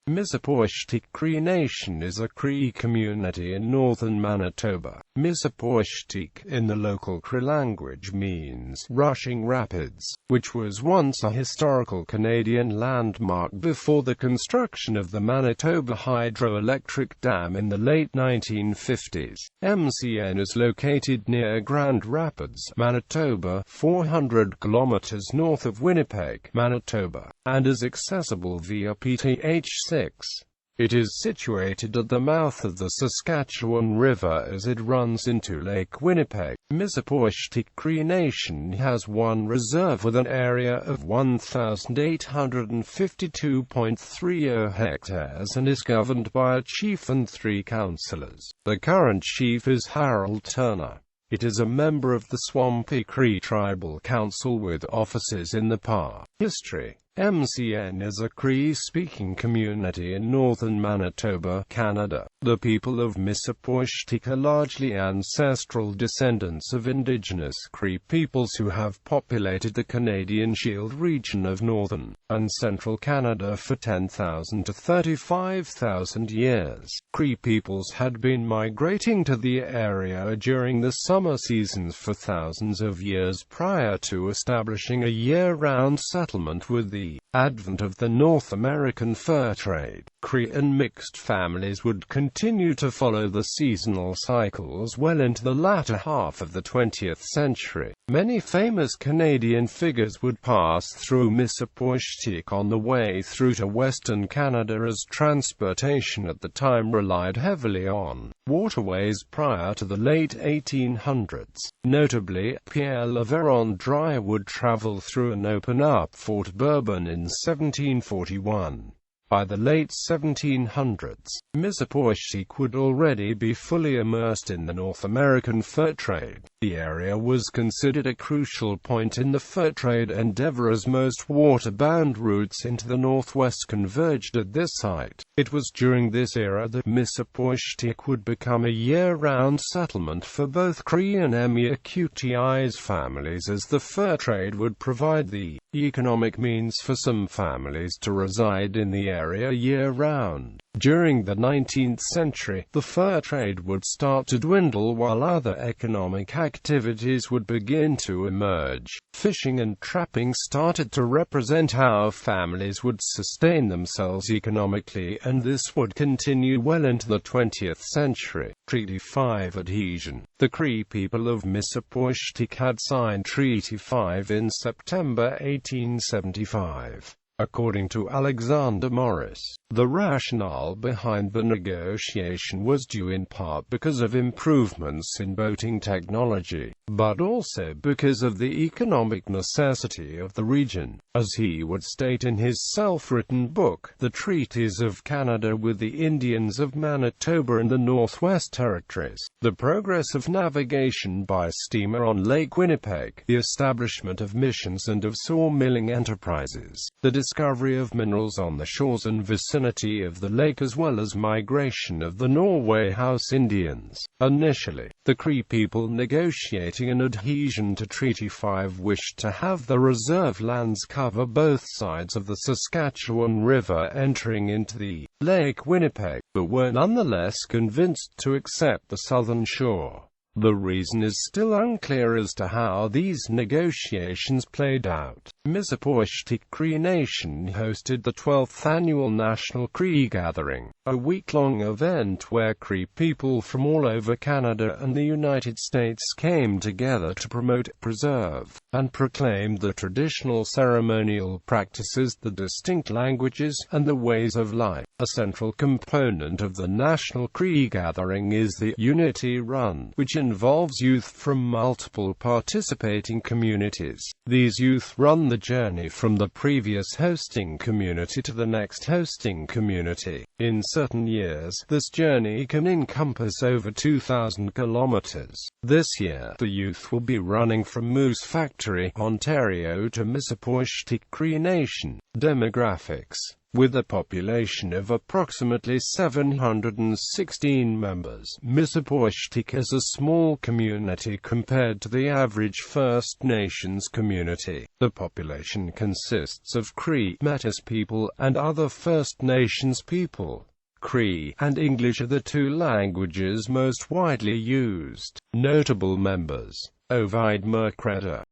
Misipawistik Cree Nation is a Cree community in northern Manitoba. Misipawistik in the local Cree language means rushing rapids, which was once a historical Canadian landmark before the construction of the Manitoba Hydro-electric Dam in the late 1950s. MCN is located near Grand Rapids, Manitoba, 400 kilometers north of Winnipeg, Manitoba, and is accessible via PTH6. It is situated at the mouth of the Saskatchewan River as it runs into Lake Winnipeg. Misipawistik Cree Nation has one reserve with an area of 1,852.30 hectares and is governed by a chief and 3 councillors. The current chief is Harold Turner. It is a member of the Swampy Cree Tribal Council with offices in the park. History. MCN is a Cree-speaking community in northern Manitoba, Canada. The people of Misipawistik are largely ancestral descendants of Indigenous Cree peoples who have populated the Canadian Shield region of northern and central Canada for 10,000 to 35,000 years. Cree peoples had been migrating to the area during the summer seasons for thousands of years prior to establishing a year-round settlement with the advent of the North American fur trade. Cree and mixed families would continue to follow the seasonal cycles well into the latter half of the 20th century. Many famous Canadian figures would pass through Misipawistik on the way through to Western Canada, as transportation at the time relied heavily on waterways prior to the late 1800s. Notably, Pierre Le Vérandrye would travel through and open up Fort Bourbon in 1741. By the late 1700s, Misipawistik would already be fully immersed in the North American fur trade. The area was considered a crucial point in the fur trade endeavor, as most water-bound routes into the northwest converged at this site. It was during this era that Misipawistik would become a year-round settlement for both Cree and Emiakuti's families, as the fur trade would provide the economic means for some families to reside in the area year-round. During the 19th century, the fur trade would start to dwindle while other economic activities would begin to emerge. Fishing and trapping started to represent how families would sustain themselves economically, and this would continue well into the 20th century. Treaty 5 adhesion. The Cree people of Misipawistik had signed Treaty 5 in September 1875. According to Alexander Morris, the rationale behind the negotiation was due in part because of improvements in boating technology, but also because of the economic necessity of the region. As he would state in his self-written book, The Treaties of Canada with the Indians of Manitoba and the Northwest Territories, the progress of navigation by steamer on Lake Winnipeg, the establishment of missions and of sawmilling enterprises, the discovery of minerals on the shores and vicinity of the lake, as well as migration of the Norway House Indians. Initially, the Cree people negotiating an adhesion to Treaty 5 wished to have the reserve lands cover both sides of the Saskatchewan River entering into the Lake Winnipeg, but were nonetheless convinced to accept the southern shore. The reason is still unclear as to how these negotiations played out. Misipawistik Cree Nation hosted the 12th annual National Cree Gathering, a week-long event where Cree people from all over Canada and the United States came together to promote, preserve, and proclaim the traditional ceremonial practices, the distinct languages, and the ways of life. A central component of the National Cree Gathering is the Unity Run, which involves youth from multiple participating communities. These youth run the journey from the previous hosting community to the next hosting community. In certain years, this journey can encompass over 2,000 kilometers. This year, the youth will be running from Moose Factory, Ontario to Misipawistik Cree Nation. Demographics. With a population of approximately 716 members, Misipawistik is a small community compared to the average First Nations community. The population consists of Cree, Metis people, and other First Nations people. Cree and English are the two languages most widely used. Notable members: Ovid Mercreda,